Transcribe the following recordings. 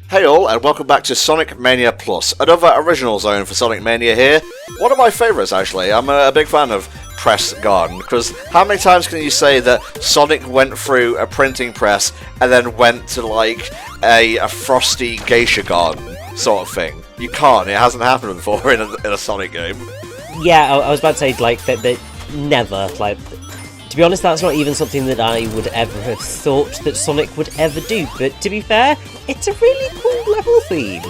Hey all, and welcome back to Sonic Mania Plus, another original zone for Sonic Mania here. One of my favourites, actually. I'm a big fan of Press Garden, because how many times can you say that Sonic went through a printing press and then went to, like, a frosty geisha garden sort of thing? You can't. It hasn't happened before in a Sonic game. Yeah, I was about to say, like, that never, like... To be honest, that's not even something that I would ever have thought that Sonic would ever do, but to be fair, it's a really cool level theme.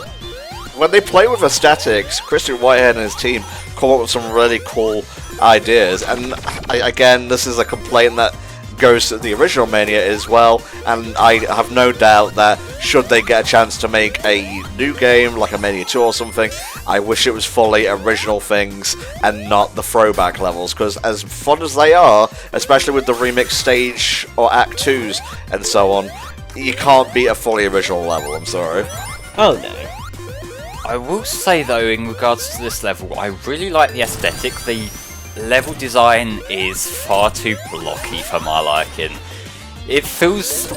When they play with aesthetics, Christian Whitehead and his team come up with some really cool ideas, and again, this is a complaint that goes to the original Mania as well, and I have no doubt that should they get a chance to make a new game, like a Mania 2 or something, I wish it was fully original things and not the throwback levels, because as fun as they are, especially with the remix stage or Act 2s and so on, you can't beat a fully original level, I'm sorry. Oh no. I will say though, in regards to this level, I really like the aesthetic. The level design is far too blocky for my liking. It feels...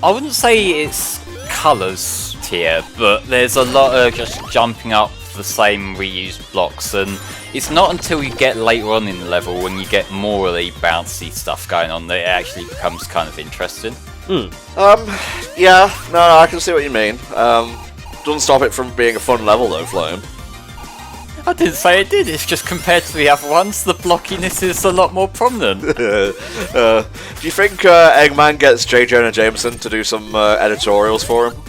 I wouldn't say it's colours tier, but there's a lot of just jumping up the same reused blocks, and it's not until you get later on in the level when you get more of the bouncy stuff going on that it actually becomes kind of interesting. Yeah, no, I can see what you mean. Doesn't stop it from being a fun level though, Flame. I didn't say it did, it's just compared to the other ones, the blockiness is a lot more prominent. Do you think Eggman gets J. Jonah Jameson to do some editorials for him?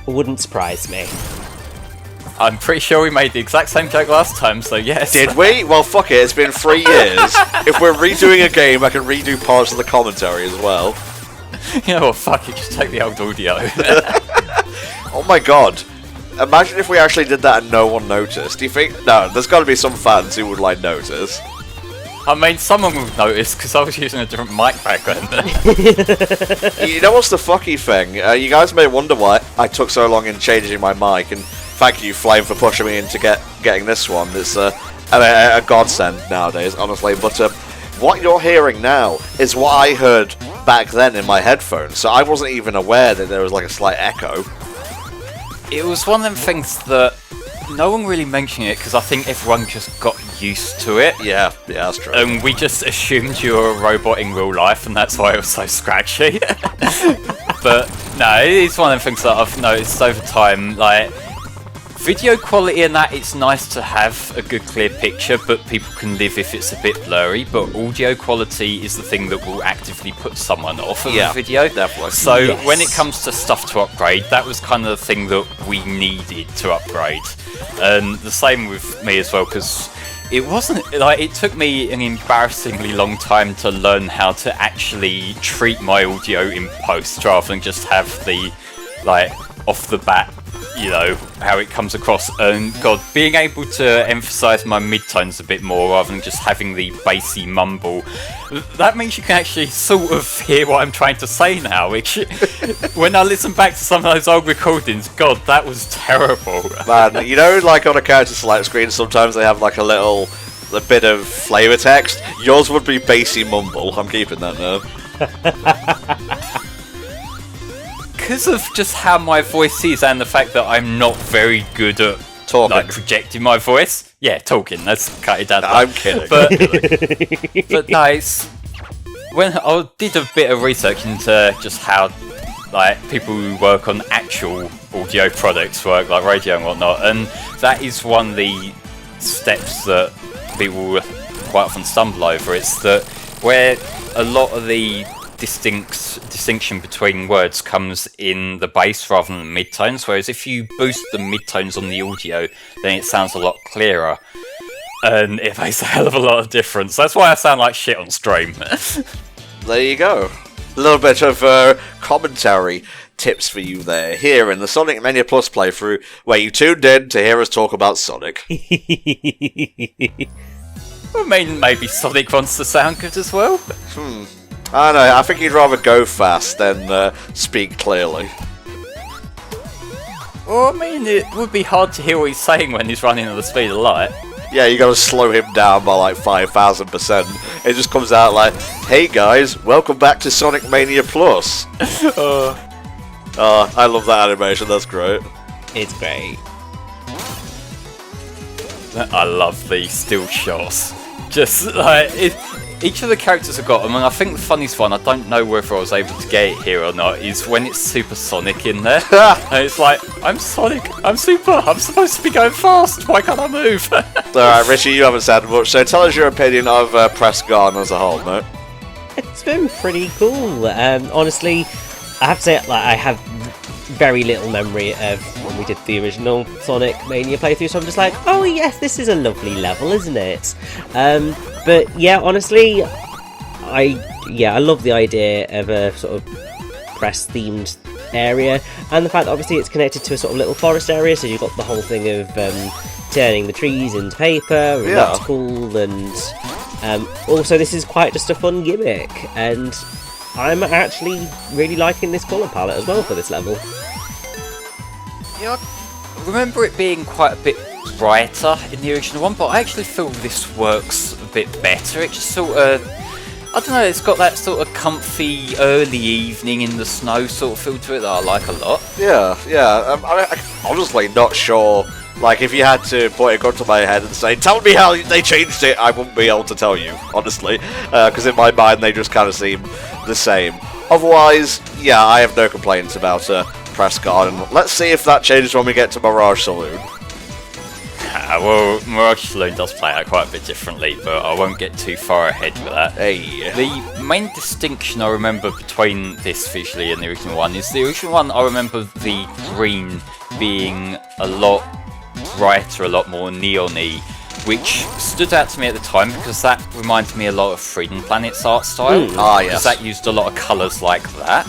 Wouldn't surprise me. I'm pretty sure we made the exact same joke last time, so yes. Did we? Well, fuck it, it's been 3 years. If we're redoing a game, I can redo parts of the commentary as well. You know what, fuck it, just take the old audio. Oh my god. Imagine if we actually did that and no one noticed. Do you think... No, there's got to be some fans who would, like, notice. I mean, someone would notice, because I was using a different mic back then. You know what's the fucky thing? You guys may wonder why I took so long in changing my mic, and thank you, Flame, for pushing me into getting this one. It's a godsend nowadays, honestly. But what you're hearing now is what I heard back then in my headphones, so I wasn't even aware that there was, like, a slight echo. It was one of them things that no one really mentioned it because I think everyone just got used to it. Yeah, that's true. And we just assumed you were a robot in real life, and that's why it was so scratchy. But no, it is one of them things that I've noticed over time. Like, video quality and that, it's nice to have a good clear picture, but people can live if it's a bit blurry. But audio quality is the thing that will actively put someone off of a video. Definitely. So when it comes to stuff to upgrade, that was kind of the thing that we needed to upgrade. And the same with me as well, because it wasn't like it took me an embarrassingly long time to learn how to actually treat my audio in post rather than just have the like off the bat, you know, how it comes across. And god, being able to emphasize my midtones a bit more rather than just having the bassy mumble, that means you can actually sort of hear what I'm trying to say now, which when I listen back to some of those old recordings, god, that was terrible. Man, you know, like on a character select screen, sometimes they have like a bit of flavor text. Yours would be bassy mumble. I'm keeping that now. Because of just how my voice is and the fact that I'm not very good at talking, like projecting my voice. Yeah, talking. Let's cut it down. I'm kidding. But no, it's when I did a bit of research into just how like people who work on actual audio products work, like radio and whatnot, and that is one of the steps that people quite often stumble over. It's that where a lot of the distinction between words comes in the bass rather than the midtones, whereas if you boost the midtones on the audio, then it sounds a lot clearer, and it makes a hell of a lot of difference. That's why I sound like shit on stream. There you go. A little bit of commentary tips for you there, here in the Sonic Mania Plus playthrough, where you tuned in to hear us talk about Sonic. I mean, maybe Sonic wants to sound good as well. I don't know, I think he'd rather go fast than speak clearly. Well, I mean, it would be hard to hear what he's saying when he's running at the speed of light. Yeah, you gotta slow him down by like 5,000%. It just comes out like, hey guys, welcome back to Sonic Mania Plus. I love that animation, that's great. It's great. I love the still shots. Just like each of the characters have got. I mean, I think the funniest one, I don't know whether I was able to get it here or not, is when it's Super Sonic in there. And it's like, I'm Sonic, I'm Super, I'm supposed to be going fast. Why can't I move? Alright, Richie, you haven't said much, so tell us your opinion of Press Garden as a whole, mate. It's been pretty cool. Honestly, I have to say, like, I have very little memory of when we did the original Sonic Mania playthrough, so I'm just like, oh yes, this is a lovely level, isn't it? But yeah, honestly, I love the idea of a sort of press-themed area, and the fact that obviously it's connected to a sort of little forest area, so you've got the whole thing of turning the trees into paper, and that's cool, and also this is quite just a fun gimmick, and I'm actually really liking this colour palette as well for this level. Yeah, I remember it being quite a bit brighter in the original one, but I actually feel this works a bit better. It just sort of, I don't know, it's got that sort of comfy early evening in the snow sort of feel to it that I like a lot. Yeah. I'm honestly not sure. Like, if you had to put a gun to my head and say, tell me how they changed it, I wouldn't be able to tell you, honestly. Because in my mind, they just kind of seem the same. Otherwise, yeah, I have no complaints about Press Garden. Let's see if that changes when we get to Mirage Saloon. Well, Mirage Saloon does play out quite a bit differently, but I won't get too far ahead with that. Hey. The main distinction I remember between this visually and the original one is the original one, I remember the green being a lot brighter, a lot more neon-y, which stood out to me at the time because that reminded me a lot of Freedom Planet's art style. Yes. Because that used a lot of colours like that,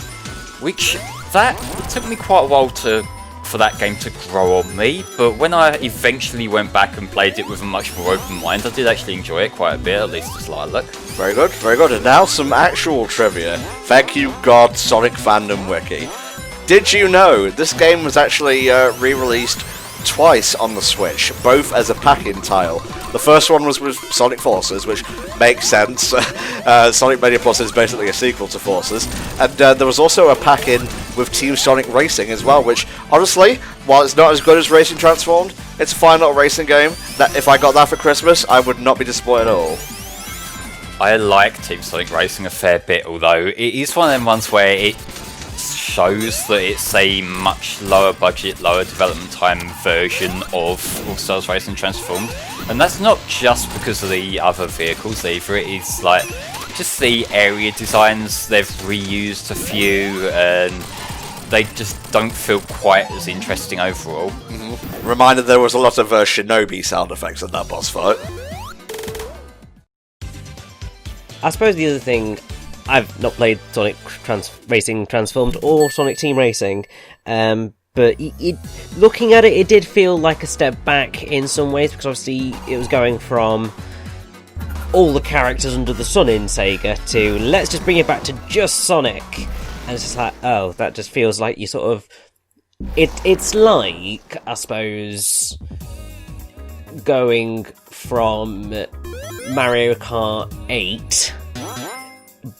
which it took me quite a while for that game to grow on me, but when I eventually went back and played it with a much more open mind, I did actually enjoy it quite a bit, at least as Lilac. Very good, very good. And now some actual trivia. Thank you, God, Sonic Fandom Wiki. Did you know this game was actually re-released twice on the Switch, both as a pack-in tile? The first one was with Sonic Forces, which makes sense. Sonic Mania Plus is basically a sequel to Forces. And there was also a pack-in with Team Sonic Racing as well, which, honestly, while it's not as good as Racing Transformed, it's a fine little racing game that if I got that for Christmas, I would not be disappointed at all. I like Team Sonic Racing a fair bit, although it is one of them ones where it shows that it's a much lower budget, lower development time version of All Stars Racing Transformed, and that's not just because of the other vehicles either. It is like just the area designs, they've reused a few and they just don't feel quite as interesting overall. Reminder, there was a lot of Shinobi sound effects in that boss fight. I suppose the other thing, I've not played Sonic Racing Transformed or Sonic Team Racing, but looking at it, it did feel like a step back in some ways, because obviously it was going from all the characters under the sun in Sega to let's just bring it back to just Sonic, and it's just like, oh, that just feels like you sort of... It's like, I suppose, going from Mario Kart 8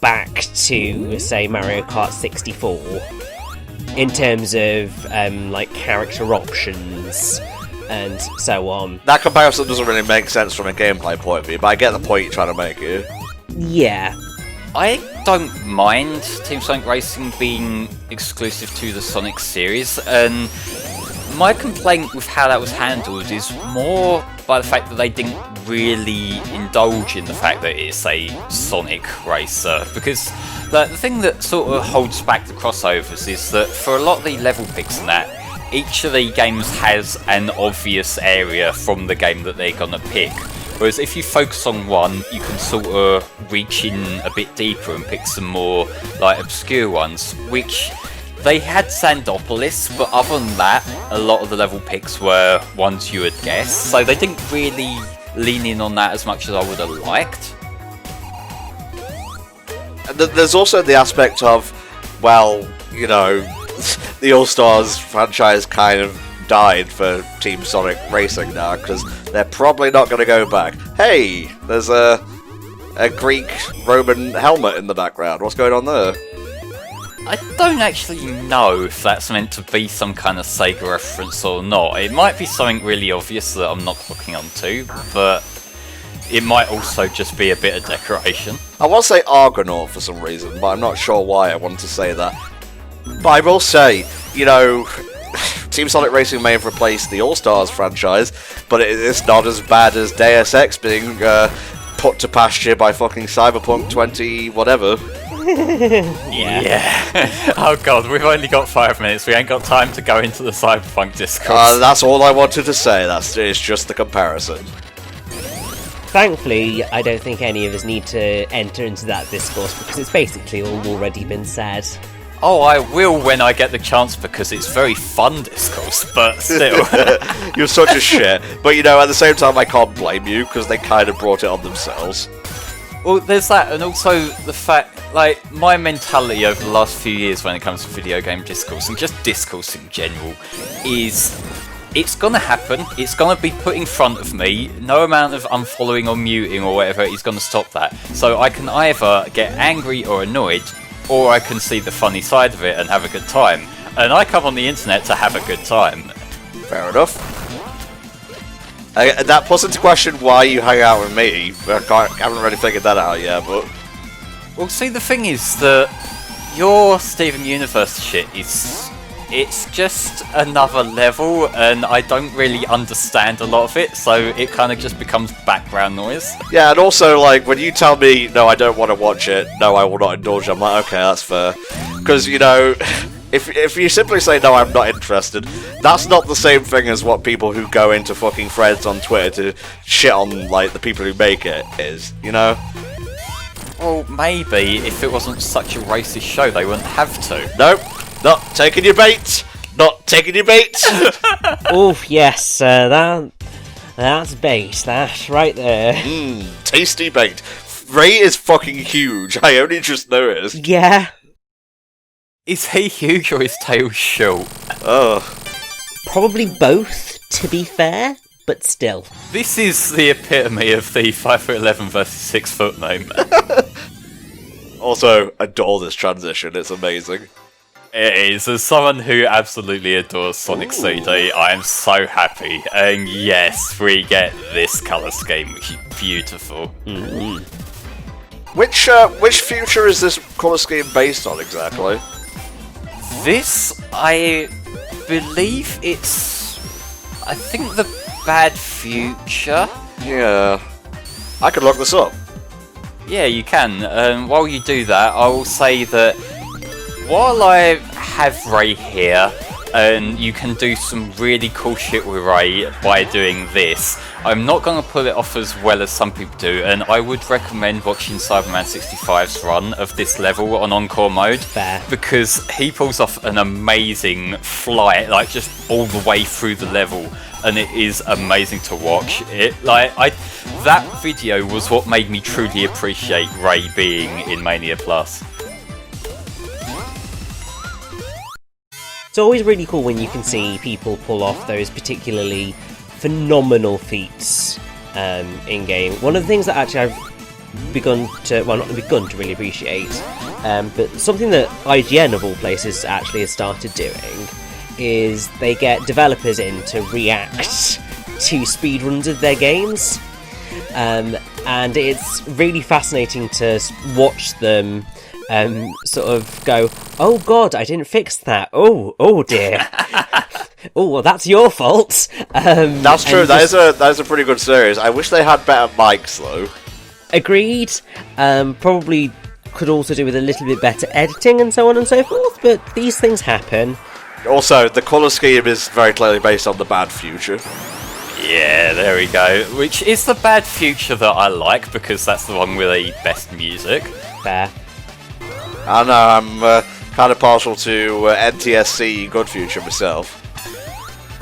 back to, say, Mario Kart 64 in terms of like character options and so on. That comparison doesn't really make sense from a gameplay point of view, but I get the point you're trying to make here. Yeah. I don't mind Team Sonic Racing being exclusive to the Sonic series, and my complaint with how that was handled is more by the fact that they didn't really indulge in the fact that it's a Sonic racer, because the thing that sort of holds back the crossovers is that for a lot of the level picks and that, each of the games has an obvious area from the game that they're gonna pick. Whereas if you focus on one, you can sort of reach in a bit deeper and pick some more like obscure ones, which they had Sandopolis, but other than that, a lot of the level picks were ones you would guess, so they didn't really lean in on that as much as I would have liked. There's also the aspect of, well, you know, the All-Stars franchise kind of died for Team Sonic Racing now, because they're probably not going to go back. Hey, there's a Greek Roman helmet in the background. What's going on there? I don't actually know if that's meant to be some kind of Sega reference or not. It might be something really obvious that I'm not clocking onto, but it might also just be a bit of decoration. I want to say Argonaut for some reason, but I'm not sure why I wanted to say that. But I will say, you know, Team Sonic Racing may have replaced the All-Stars franchise, but it's not as bad as Deus Ex being put to pasture by fucking Cyberpunk 20 whatever. Yeah. Oh god, we've only got 5 minutes. We ain't got time to go into the Cyberpunk discourse. That's all I wanted to say. It's just the comparison. Thankfully, I don't think any of us need to enter into that discourse because it's basically all already been said. Oh, I will when I get the chance because it's very fun discourse, but still. You're such a shit. But you know, at the same time, I can't blame you because they kind of brought it on themselves. Well, there's that, and also the fact, like, my mentality over the last few years when it comes to video game discourse, and just discourse in general, is it's gonna happen, it's gonna be put in front of me, no amount of unfollowing or muting or whatever is gonna stop that. So I can either get angry or annoyed, or I can see the funny side of it and have a good time. And I come on the internet to have a good time. Fair enough. That puts into question why you hang out with me. I haven't really figured that out yet, but... Well, see, the thing is that your Steven Universe shit is... It's just another level, and I don't really understand a lot of it, so it kind of just becomes background noise. Yeah, and also, like, when you tell me, no, I don't want to watch it, no, I will not indulge, I'm like, okay, that's fair. Because, you know... If you simply say, no, I'm not interested, that's not the same thing as what people who go into fucking threads on Twitter to shit on, like, the people who make it is, you know? Well, maybe if it wasn't such a racist show, they wouldn't have to. Nope, not taking your bait! Not taking your bait! Oof, yes, that's bait, that right there. Tasty bait. Ray is fucking huge, I only just noticed. Yeah. Is he huge or is Tails short? Ugh. Probably both, to be fair, but still. This is the epitome of the 5'11" versus 6 foot meme. Also, adore this transition, it's amazing. It is. As someone who absolutely adores Sonic CD, I am so happy. And yes, we get this colour scheme, which is beautiful. Mm-hmm. Which future is this colour scheme based on exactly? This, I believe it's... I think the bad future? Yeah. I could look this up. Yeah, you can. While you do that, I will say that while I have Ray here, and you can do some really cool shit with Ray by doing this, I'm not going to pull it off as well as some people do, and I would recommend watching Cyberman 65's run of this level on Encore mode. Fair. Because he pulls off an amazing flight, like just all the way through the level, and it is amazing to watch. That video was what made me truly appreciate Ray being in Mania Plus. It's always really cool when you can see people pull off those particularly phenomenal feats in game. One of the things that actually I've not begun to really appreciate, but something that IGN of all places actually has started doing is they get developers in to react to speedruns of their games, and it's really fascinating to watch them sort of go, oh god, I didn't fix that. Oh dear. Oh, well, that's your fault. That's true. That is a pretty good series. I wish they had better mics though. Agreed. Probably could also do with a little bit better editing and so on and so forth. But these things happen. Also, the colour scheme is very clearly based on the bad future. Yeah, there we go. Which is the bad future that I like because that's the one with the best music. Fair. I know, I'm kind of partial to NTSC Good Future myself.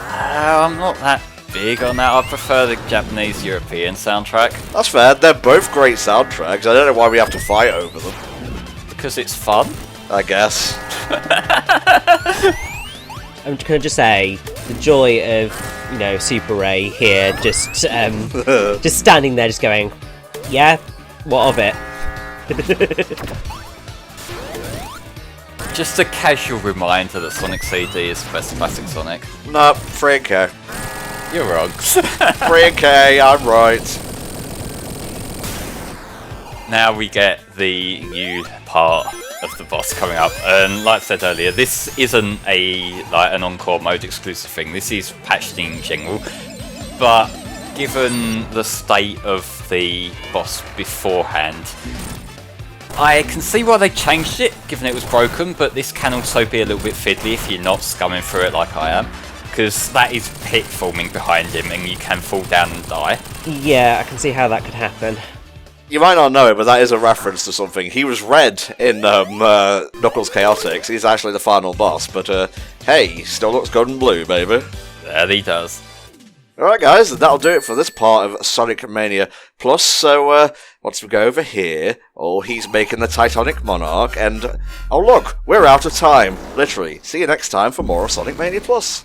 I'm not that big on that. I prefer the Japanese-European soundtrack. That's fair, they're both great soundtracks. I don't know why we have to fight over them. Because it's fun. I guess. I'm going to just say, the joy of, you know, Super Ray here, just standing there, just going, yeah, what of it? Just a casual reminder that Sonic CD is the best classic Sonic. No, 3K. You're wrong. 3K, I'm right. Now we get the new part of the boss coming up, and like I said earlier, this isn't an Encore mode exclusive thing. This is patched in general, but given the state of the boss beforehand, I can see why they changed it, given it was broken, but this can also be a little bit fiddly if you're not scumming through it like I am, because that is pit forming behind him and you can fall down and die. Yeah, I can see how that could happen. You might not know it, but that is a reference to something. He was red in Knuckles Chaotix. He's actually the final boss, but hey, he still looks good and blue, baby. There he does. Alright guys, that'll do it for this part of Sonic Mania Plus, so once we go over here, he's making the Titanic Monarch, and oh look, we're out of time, literally. See you next time for more of Sonic Mania Plus.